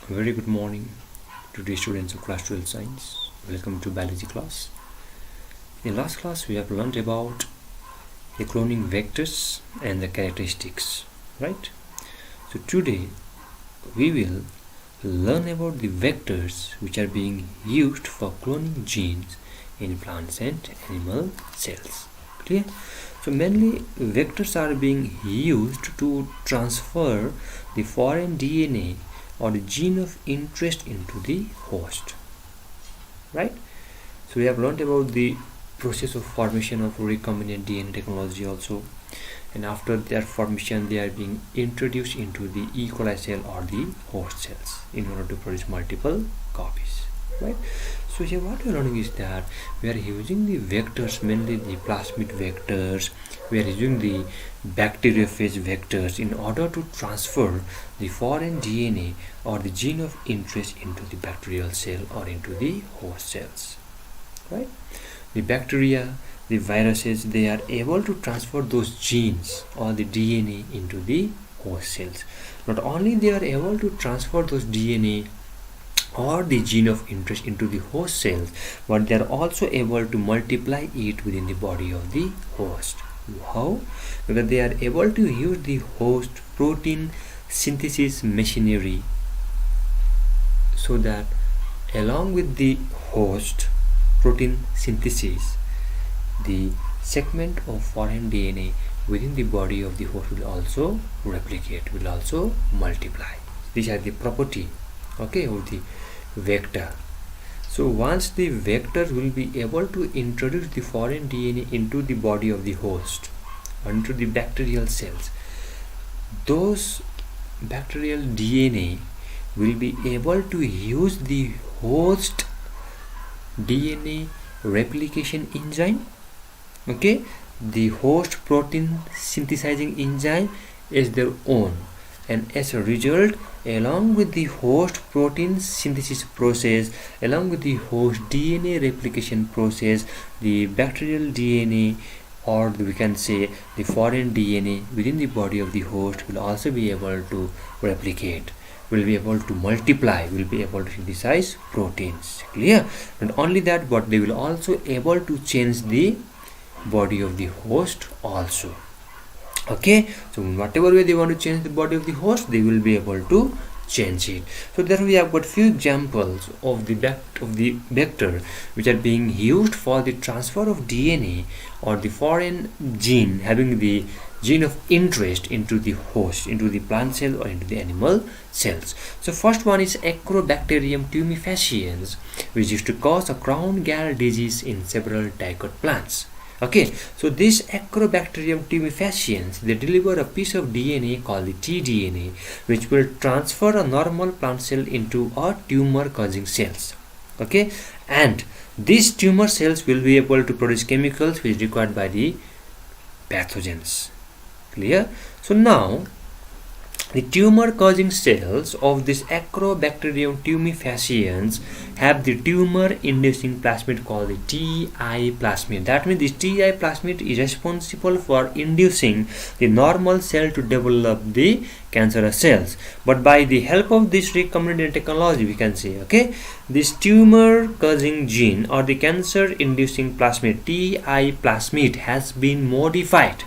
A very good morning to the students of class 12 science. Welcome to biology class. In last class we have learned about the cloning vectors and the characteristics, right? So today we will learn about the vectors which are being used for cloning genes in plants and animal cells. Clear? So mainly vectors are being used to transfer the foreign DNA or the gene of interest into the host, right? So we have learned about the process of formation of recombinant DNA technology also, and after their formation they are being introduced into the E. coli cell or the host cells in order to produce multiple copies, right? So here what we are learning is that we are using the vectors, mainly the plasmid vectors, we are using the bacteriophage vectors in order to transfer the foreign DNA or the gene of interest into the bacterial cell or into the host cells, right? The bacteria, the viruses, they are able to transfer those genes or the DNA into the host cells. Not only they are able to transfer those DNA or the gene of interest into the host cells, but they are also able to multiply it within the body of the host. How? Because they are able to use the host protein synthesis machinery, so that along with the host protein synthesis, the segment of foreign DNA within the body of the host will also replicate, will also multiply. These are the property, okay, of the vector. So once the vector will be able to introduce the foreign DNA into the body of the host, into the bacterial cells, those bacterial DNA will be able to use the host DNA replication enzyme, okay, the host protein synthesizing enzyme is their own, and as a result, along with the host protein synthesis process, along with the host DNA replication process, the bacterial DNA, or we can say the foreign DNA within the body of the host, will also be able to replicate, will be able to multiply, will be able to synthesize proteins. Clear? Not only that, but they will also able to change the body of the host also. Okay, so in whatever way they want to change the body of the host, they will be able to change it. So there we have got few examples of the vector which are being used for the transfer of DNA or the foreign gene having the gene of interest into the host, into the plant cell or into the animal cells. So first one is Acrobacterium tumefaciens, which used to cause a crown gall disease in several dicot plants. Okay, so this Acrobacterium tumefaciens, they deliver a piece of DNA called the tDNA, which will transfer a normal plant cell into a tumor causing cells. Okay, and these tumor cells will be able to produce chemicals which is required by the pathogens. Clear? So now the tumor causing cells of this Acrobacterium tumefaciens have the tumor inducing plasmid called the Ti plasmid. That means this Ti plasmid is responsible for inducing the normal cell to develop the cancerous cells. But by the help of this recombinant technology, we can say, okay, this tumor causing gene or the cancer inducing plasmid Ti plasmid has been modified.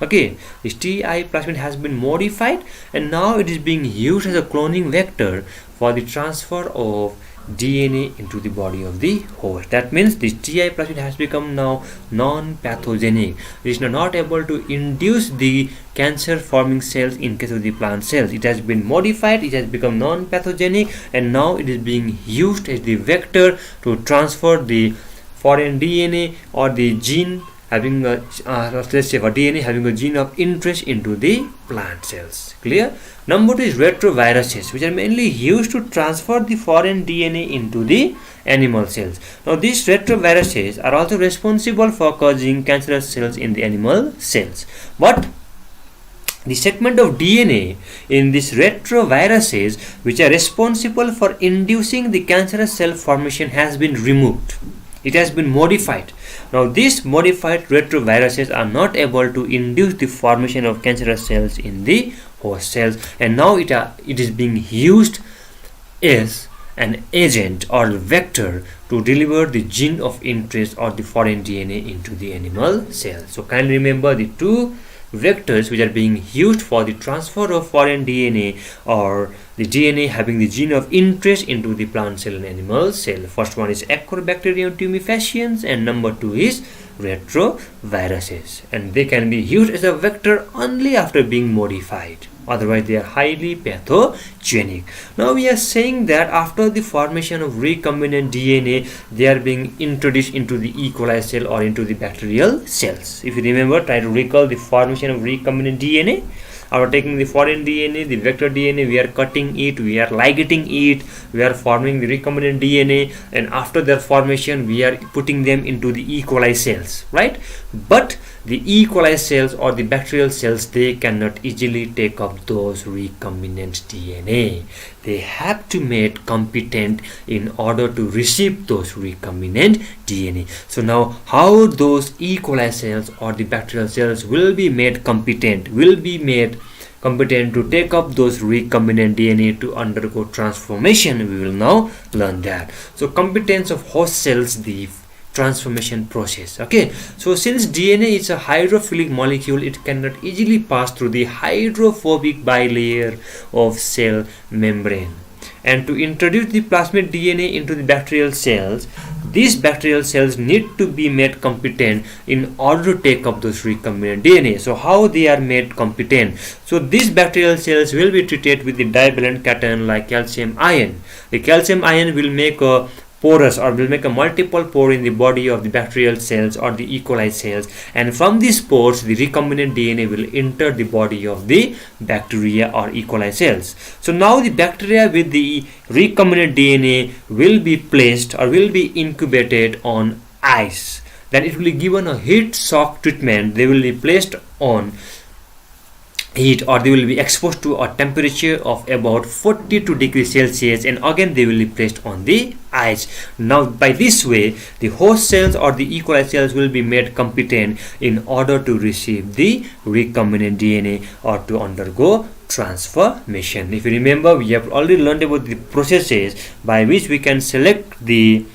Okay, this Ti plasmid has been modified, and now it is being used as a cloning vector for the transfer of DNA into the body of the host. That means this Ti plasmid has become now non-pathogenic. It is not able to induce the cancer forming cells in case of the plant cells. It has been modified, it has become non-pathogenic, and now it is being used as the vector to transfer the foreign DNA or the gene having a let's say for DNA having a gene of interest into the plant cells. Clear? Number 2 is retroviruses, which are mainly used to transfer the foreign DNA into the animal cells. Now these retroviruses are also responsible for causing cancerous cells in the animal cells, but the segment of DNA in these retroviruses which are responsible for inducing the cancerous cell formation has been removed. It has been modified. Now these modified retroviruses are not able to induce the formation of cancerous cells in the host cells, and now it is being used is an agent or vector to deliver the gene of interest or the foreign DNA into the animal cell. So kindly remember the two vectors which are being used for the transfer of foreign DNA or the DNA having the gene of interest into the plant cell and animal cell. First one is Acrobacterium tumefaciens and number two is retroviruses, and they can be used as a vector only after being modified. Otherwise they are highly pathogenic. Now we are saying that after the formation of recombinant DNA, they are being introduced into the E. coli cell or into the bacterial cells. If you remember, try to recall the formation of recombinant DNA. After taking the foreign DNA, the vector DNA, we are cutting it, we are ligating it, we are forming the recombinant DNA, and after their formation, we are putting them into the E. coli cells, right? But the E. coli cells or the bacterial cells, they cannot easily take up those recombinant DNA. They have to made competent in order to receive those recombinant DNA. So now how those E. coli cells or the bacterial cells will be made competent, to take up those recombinant DNA to undergo transformation, we will now learn that. So competence of host cells, the transformation process. Okay, so since DNA is a hydrophilic molecule, it cannot easily pass through the hydrophobic bilayer of cell membrane. And to introduce the plasmid DNA into the bacterial cells, these bacterial cells need to be made competent in order to take up those recombinant DNA. So how they are made competent? So these bacterial cells will be treated with the divalent cation like calcium ion. The calcium ion will make a porous or will make a multiple pore in the body of the bacterial cells or the E. coli cells, and from these pores the recombinant DNA will enter the body of the bacteria or E. coli cells. So now the bacteria with the recombinant DNA will be placed or will be incubated on ice. Then it will be given a heat shock treatment. They will be placed on heat or they will be exposed to a temperature of about 42 degrees Celsius, and again they will be placed on the ice. Now by this way the host cells or the E. coli cells will be made competent in order to receive the recombinant DNA or to undergo transformation. If you remember, we have already learned about the processes by which we can select the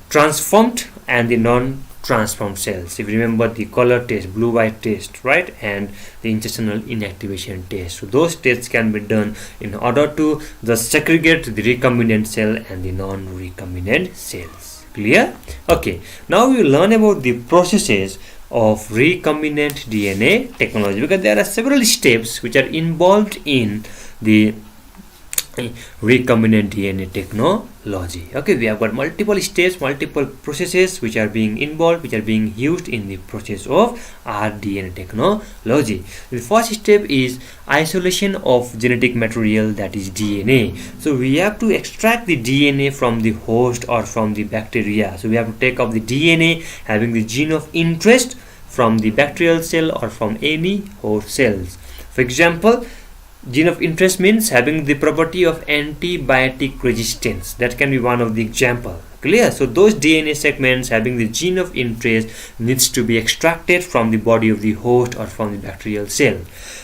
transformed and the non-transformed cells. If you remember the color test, blue-white test, right, and the intestinal inactivation test. So those tests can be done in order to just segregate the recombinant cell and the non-recombinant cells. Clear? Okay. Now we will learn about the processes of recombinant DNA technology, because there are several steps which are involved in the recombinant DNA technology. Okay, we have got multiple steps, multiple processes which are being involved, which are being used in the process of our DNA technology. The first step is isolation of genetic material, that is DNA. So we have to extract the DNA from the host or from the bacteria. So we have to take up the DNA having the gene of interest from the bacterial cell or from any host cells. For example, gene of interest means having the property of antibiotic resistance. That can be one of the example. Clear? So those DNA segments having the gene of interest needs to be extracted from the body of the host or from the bacterial cell.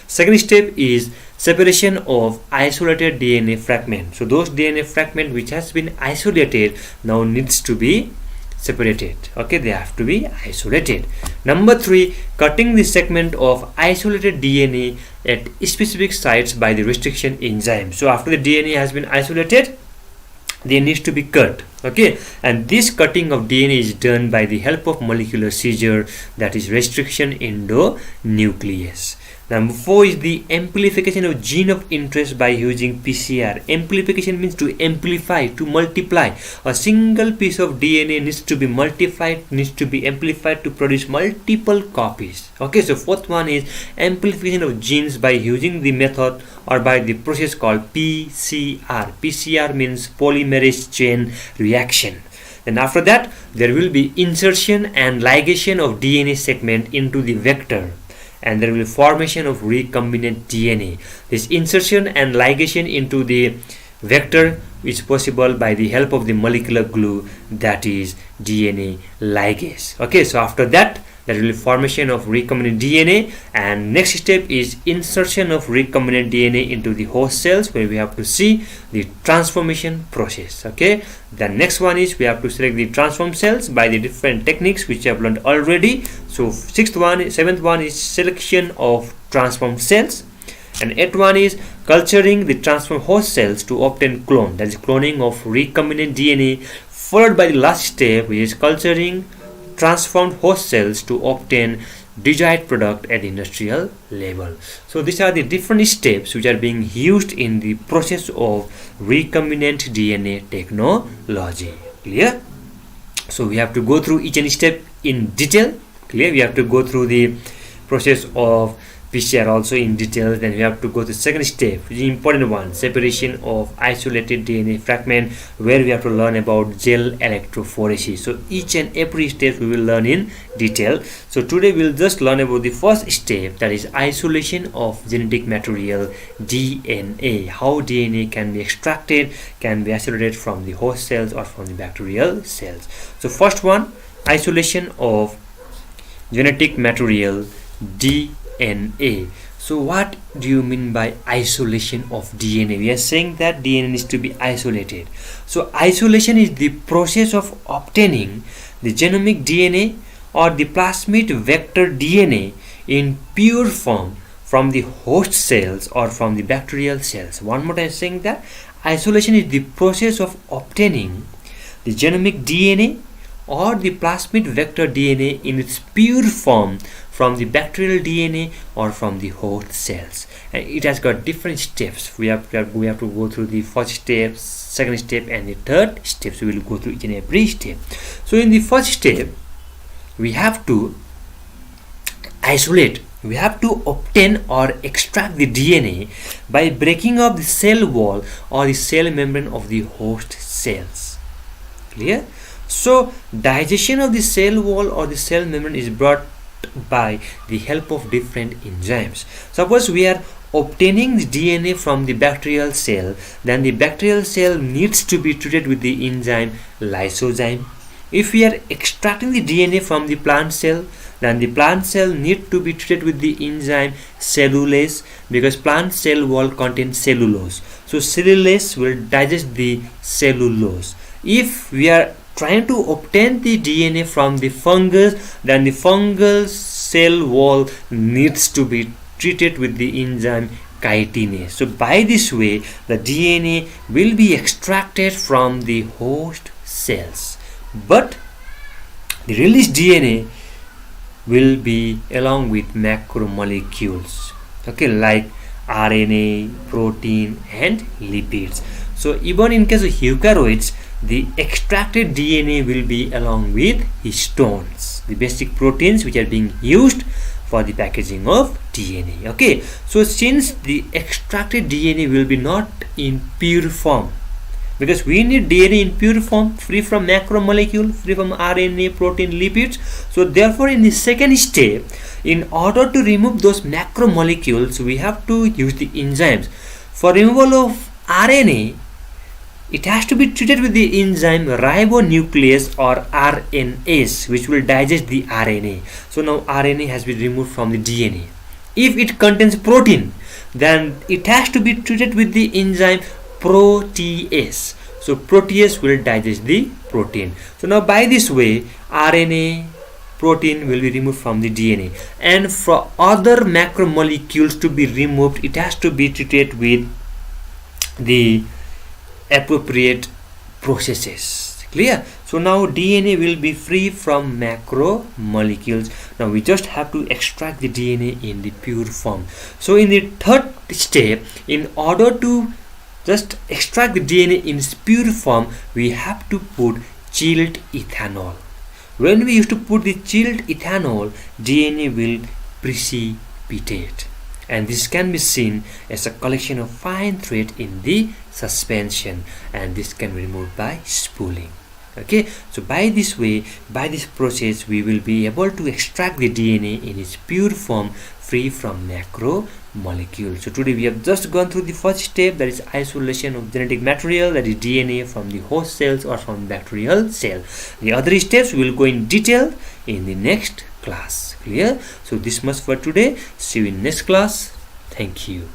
Second step is separation of isolated DNA fragment. So those DNA fragment which has been isolated now needs to be separated. Okay, they have to be isolated. Number 3, cutting the segment of isolated DNA at specific sites by the restriction enzyme. So after the DNA has been isolated, they needs to be cut. Okay, and this cutting of DNA is done by the help of molecular seizure, that is restriction endonuclease. Number 4 is the amplification of gene of interest by using PCR. Amplification means to amplify, to multiply. A single piece of DNA needs to be multiplied, needs to be amplified to produce multiple copies. Okay, so fourth one is amplification of genes by using the method or by the process called PCR. PCR means polymerase chain reaction. And after that, there will be insertion and ligation of DNA segment into the vector, and there will be formation of recombinant DNA. This insertion and ligation into the vector is possible by the help of the molecular glue, that is DNA ligase. Okay, so after that that will be formation of recombinant DNA, and next step is insertion of recombinant DNA into the host cells, where we have to see the transformation process. Okay, the next one is we have to select the transform cells by the different techniques which I have learned already. So seventh one is selection of transformed cells, and eighth one is culturing the transformed host cells to obtain clone, that is cloning of recombinant DNA, followed by the last step, which is culturing transformed host cells to obtain desired product at the industrial level. So these are the different steps which are being used in the process of recombinant DNA technology. Clear? So we have to go through each and step in detail. Clear? We have to go through the process of PCR also in detail. Then we have to go to the second step, which is the important one, separation of isolated DNA fragment, where we have to learn about gel electrophoresis. So each and every step we will learn in detail. So today we will just learn about the first step, that is isolation of genetic material, DNA. How DNA can be extracted, can be isolated from the host cells or from the bacterial cells. So first one, isolation of genetic material, DNA. So what do you mean by isolation of DNA? We are saying that DNA needs to be isolated. So isolation is the process of obtaining the genomic DNA or the plasmid vector DNA in pure form from the host cells or from the bacterial cells. One more time, saying that isolation is the process of obtaining the genomic DNA or the plasmid vector DNA in its pure form from the bacterial DNA or from the host cells, and it has got different steps. We have to go through the first step, second step, and the third step. So we will go through each and every step. So in the first step, we have to isolate. We have to obtain or extract the DNA by breaking up the cell wall or the cell membrane of the host cells. Clear? So digestion of the cell wall or the cell membrane is brought by the help of different enzymes. Suppose we are obtaining the DNA from the bacterial cell, then the bacterial cell needs to be treated with the enzyme lysozyme. If we are extracting the DNA from the plant cell, then the plant cell need to be treated with the enzyme cellulase, because plant cell wall contains cellulose. So cellulase will digest the cellulose. If we are trying to obtain the DNA from the fungus, then the fungal cell wall needs to be treated with the enzyme chitinase. So by this way, the DNA will be extracted from the host cells, but the released DNA will be along with macromolecules, okay, like RNA, protein, and lipids. So even in case of eukaryotes, the extracted DNA will be along with histones, the basic proteins which are being used for the packaging of DNA. Okay, so since the extracted DNA will be not in pure form, because we need DNA in pure form, free from macromolecule, free from RNA, protein, lipids. So therefore, in the second step, in order to remove those macromolecules, we have to use the enzymes. For removal of RNA, it has to be treated with the enzyme ribonuclease or RNase, which will digest the RNA. So now RNA has been removed from the DNA. If it contains protein, then it has to be treated with the enzyme protease. So protease will digest the protein. So now by this way, RNA, protein will be removed from the DNA, and for other macromolecules to be removed, it has to be treated with the appropriate processes. Clear? So now DNA will be free from macromolecules. Now we just have to extract the DNA in the pure form. So in the third step, in order to just extract the DNA in its pure form, we have to put chilled ethanol. When we used to put the chilled ethanol, DNA will precipitate, and this can be seen as a collection of fine thread in the suspension, and this can be removed by spooling. Okay, so by this way, by this process, we will be able to extract the DNA in its pure form, free from macromolecules. So today we have just gone through the first step, that is isolation of genetic material, that is DNA, from the host cells or from bacterial cell. The other steps we will go in detail in the next class. class. Clear? So this much for today. See you in next class. Thank you.